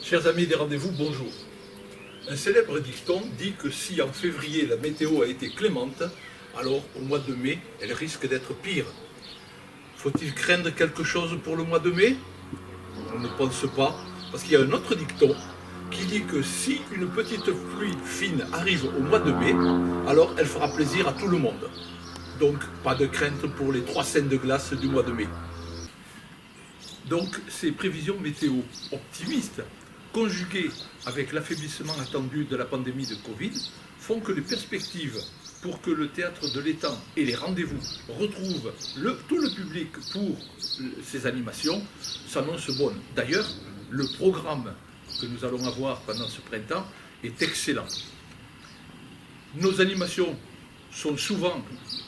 Chers amis des rendez-vous, bonjour. Un célèbre dicton dit que si en février la météo a été clémente, alors au mois de mai, elle risque d'être pire. Faut-il craindre quelque chose pour le mois de mai? On ne pense pas, parce qu'il y a un autre dicton qui dit que si une petite pluie fine arrive au mois de mai, alors elle fera plaisir à tout le monde. Donc pas de crainte pour les 3 scènes de glace du mois de mai. Donc ces prévisions météo optimistes, conjuguées avec l'affaiblissement attendu de la pandémie de Covid, font que les perspectives pour que le théâtre de l'Étang et les rendez-vous retrouvent tout le public pour ces animations s'annoncent bonnes. D'ailleurs, le programme que nous allons avoir pendant ce printemps est excellent. Nos animations sont souvent,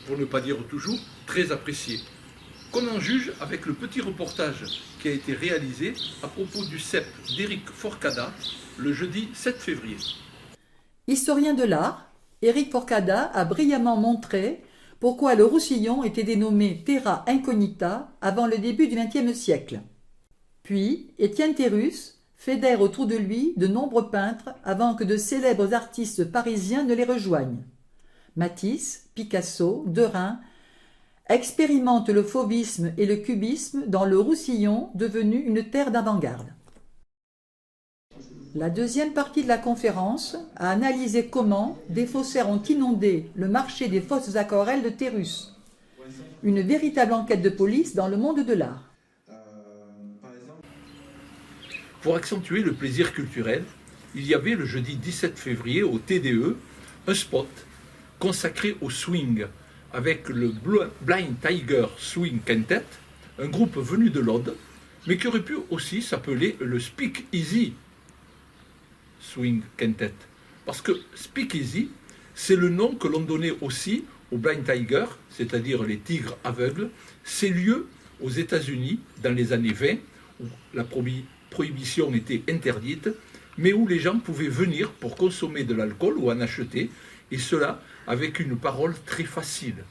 pour ne pas dire toujours, très appréciées. Qu'on en juge avec le petit reportage qui a été réalisé à propos du CEP d'Éric Forcada le jeudi 7 février. Historien de l'art, Éric Forcada a brillamment montré pourquoi le Roussillon était dénommé Terra Incognita avant le début du XXe siècle. Puis, Étienne Terrus fédère autour de lui de nombreux peintres avant que de célèbres artistes parisiens ne les rejoignent. Matisse, Picasso, Derain expérimentent le fauvisme et le cubisme dans le Roussillon devenu une terre d'avant-garde. La deuxième partie de la conférence a analysé comment des faussaires ont inondé le marché des fausses aquarelles de Terrus. Une véritable enquête de police dans le monde de l'art. Pour accentuer le plaisir culturel, il y avait le jeudi 17 février au TDE un spot consacré au swing avec le Blind Tiger Swing Quintet, un groupe venu de l'Aude, mais qui aurait pu aussi s'appeler le Speak Easy Swing Quintet. Parce que Speak Easy, c'est le nom que l'on donnait aussi au Blind Tiger, c'est-à-dire les tigres aveugles, ces lieux aux États-Unis dans les années 20, où la prohibition était interdite, mais où les gens pouvaient venir pour consommer de l'alcool ou en acheter, et cela avec une parole très facile.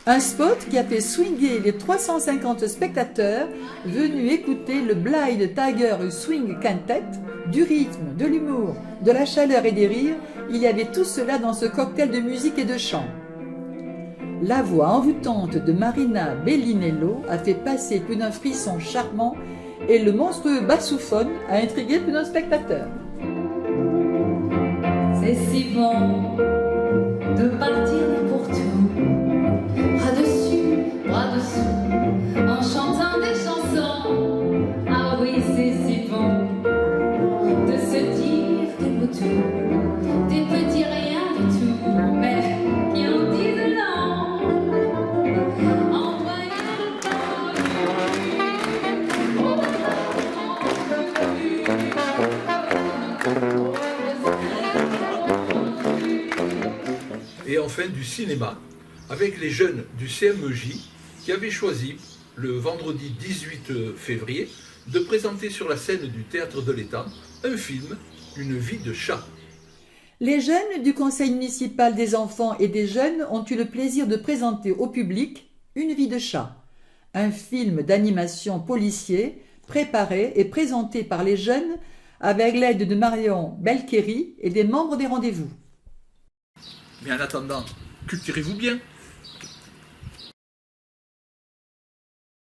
Un spot qui a fait swinguer les 350 spectateurs venus écouter le Blind Tiger Swing Quintet. Du rythme, de l'humour, de la chaleur et des rires, il y avait tout cela dans ce cocktail de musique et de chant. La voix envoûtante de Marina Bellinello a fait passer plus d'un frisson charmant et le monstrueux bassophone a intrigué plus d'un spectateur. C'est si bon de partir n'importe où, bras dessus, bras dessous, en chantant des chansons. Ah oui, c'est si bon de se dire des mots doux, des petits riens du tout, mais qui en disent non. En voyant Et enfin du cinéma, avec les jeunes du CMEJ qui avaient choisi, le vendredi 18 février, de présenter sur la scène du Théâtre de l'Étang un film, Une vie de chat. Les jeunes du Conseil municipal des enfants et des jeunes ont eu le plaisir de présenter au public Une vie de chat, un film d'animation policier préparé et présenté par les jeunes avec l'aide de Marion Belkeri et des membres des rendez-vous. Mais en attendant, cultivez-vous bien.